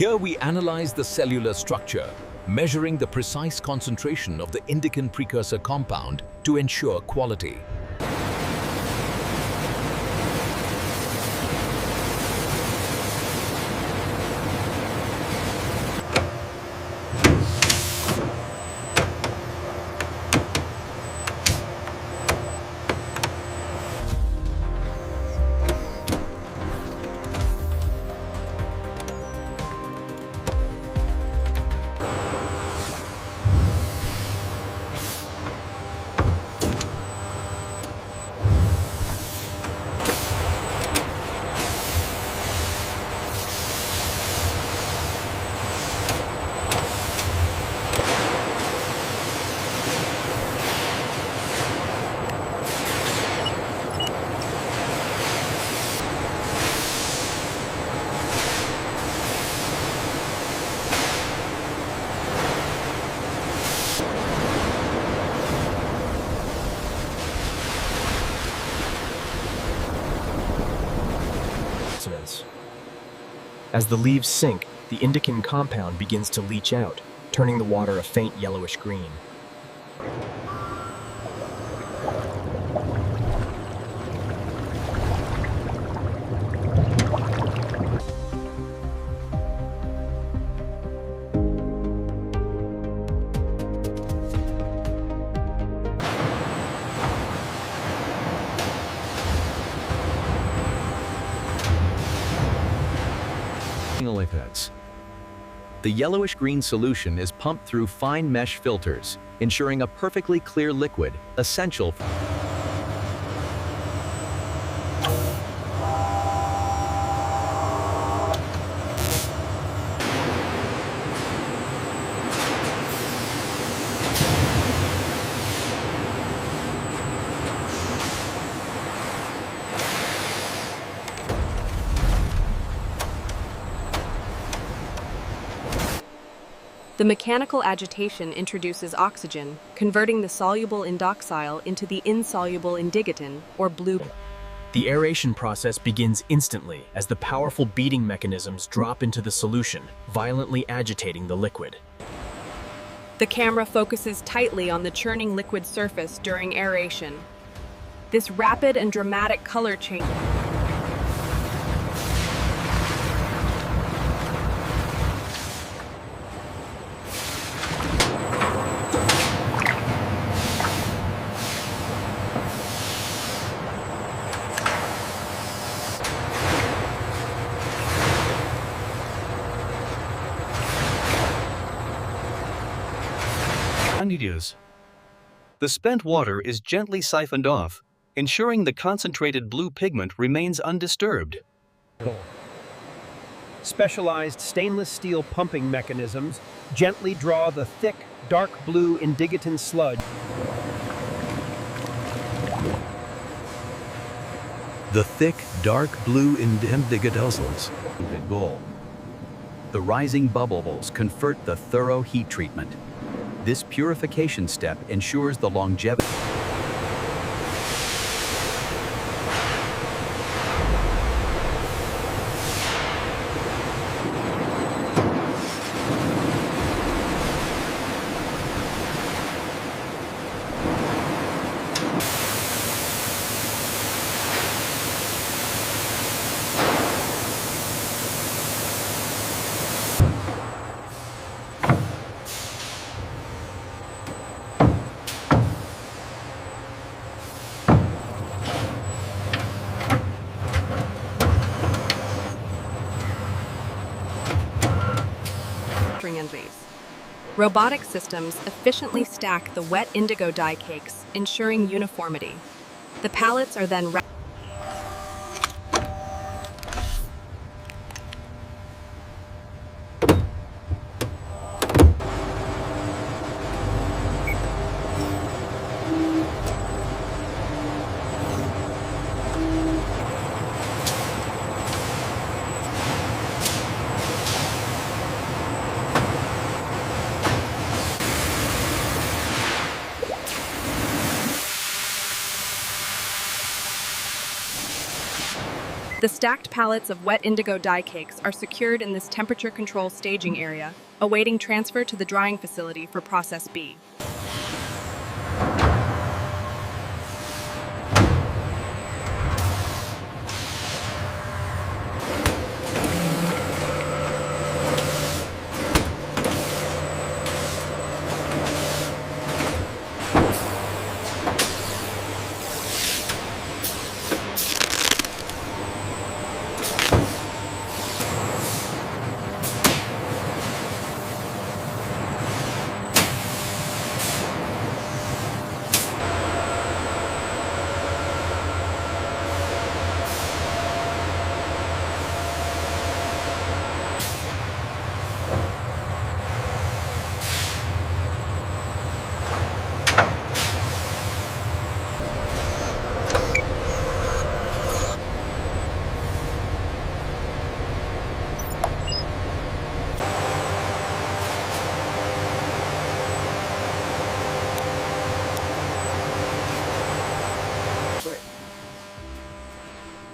Here we analyze the cellular structure, measuring the precise concentration of the indican precursor compound to ensure quality. As the leaves sink, the indican compound begins to leach out, turning the water a faint yellowish green. The yellowish-green solution is pumped through fine mesh filters, ensuring a perfectly clear liquid, essential for The mechanical agitation introduces oxygen, converting the soluble indoxyl into the insoluble indigotin, or blue. The aeration process begins instantly as the powerful beating mechanisms drop into the solution, violently agitating the liquid. The camera focuses tightly on the churning liquid surface during aeration. This rapid and dramatic color change The spent water is gently siphoned off, ensuring the concentrated blue pigment remains undisturbed. Specialized stainless steel pumping mechanisms gently draw the thick, dark blue indigotin sludge. the thick, dark blue indigotin. The rising bubbles convert the thorough heat treatment. This purification step ensures the longevity. Robotic systems efficiently stack the wet indigo dye cakes, ensuring uniformity. The pallets are then wrapped. The stacked pallets of wet indigo dye cakes are secured in this temperature control staging area, awaiting transfer to the drying facility for Process B.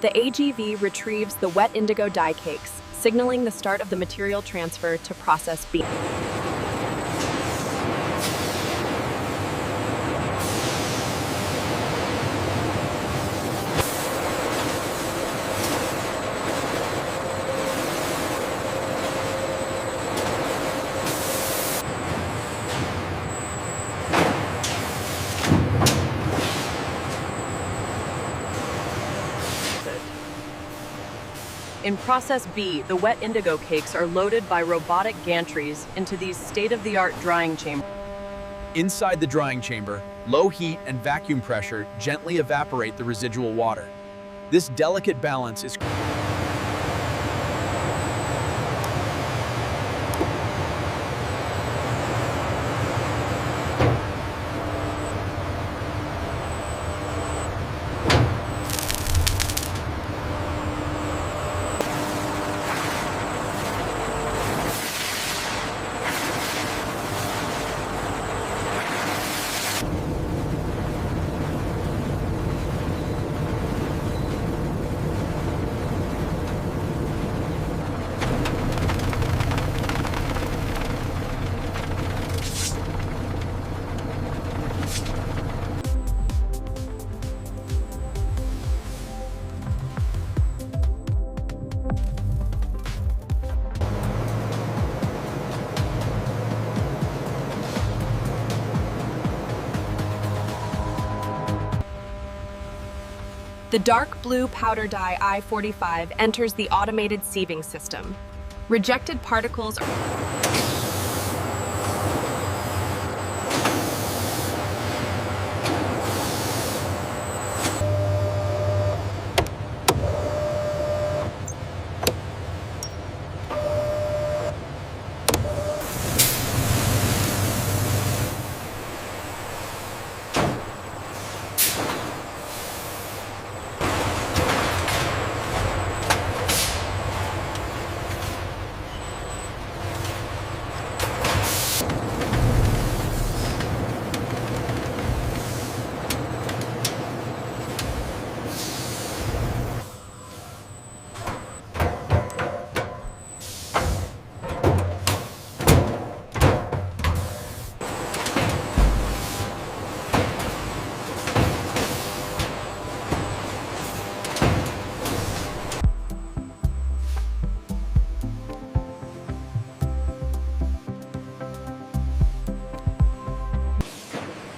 The AGV retrieves the wet indigo dye cakes, signaling the start of the material transfer to Process B. In Process B, the wet indigo cakes are loaded by robotic gantries into these state-of-the-art drying chambers. Inside the drying chamber, low heat and vacuum pressure gently evaporate the residual water. This delicate balance is The dark blue powder dye I-45 enters the automated sieving system. Rejected particles are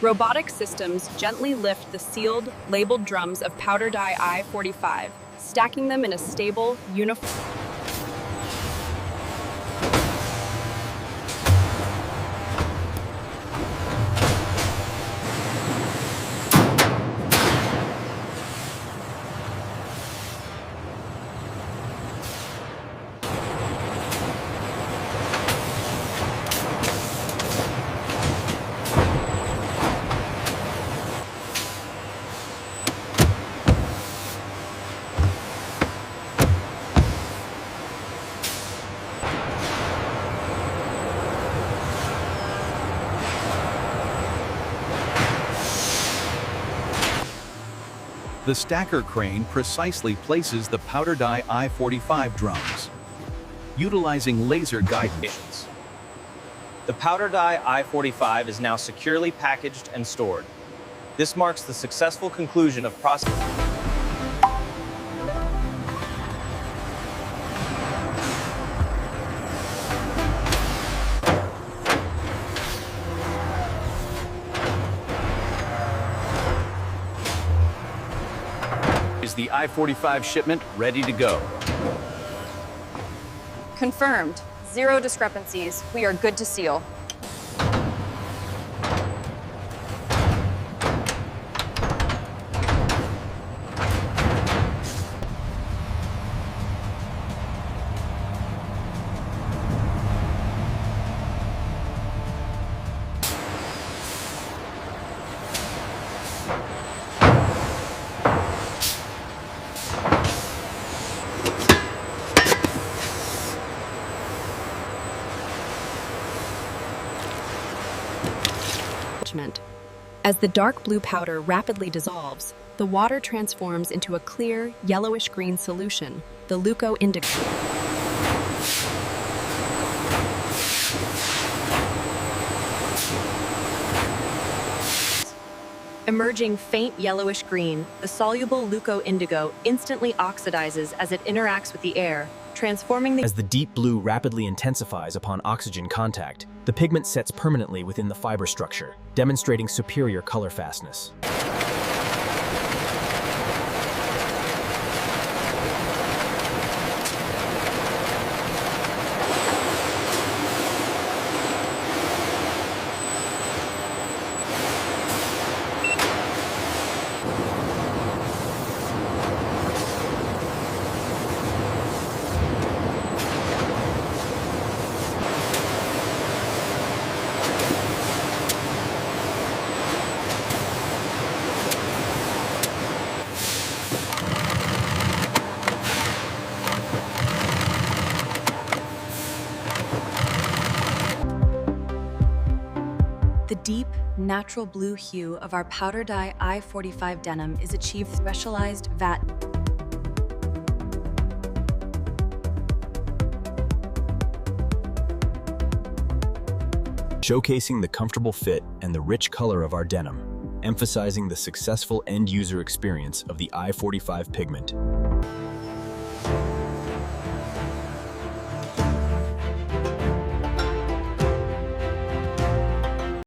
Robotic systems gently lift the sealed, labeled drums of powder dye I-45, stacking them in a stable, uniform. The stacker crane precisely places the powder dye I-45 drums, utilizing laser guidance. The powder dye I-45 is now securely packaged and stored. This marks the successful conclusion of process. Is the I-45 shipment ready to go? Confirmed. 0 discrepancies. We are good to seal. As the dark blue powder rapidly dissolves, the water transforms into a clear, yellowish-green solution, the indigo. Emerging faint yellowish-green, the soluble indigo instantly oxidizes as it interacts with the air, transforming the... As the deep blue rapidly intensifies upon oxygen contact, the pigment sets permanently within the fiber structure, demonstrating superior color fastness. The deep, natural blue hue of our powder dye I-45 denim is achieved through specialized vat. Showcasing the comfortable fit and the rich color of our denim, emphasizing the successful end-user experience of the I-45 pigment.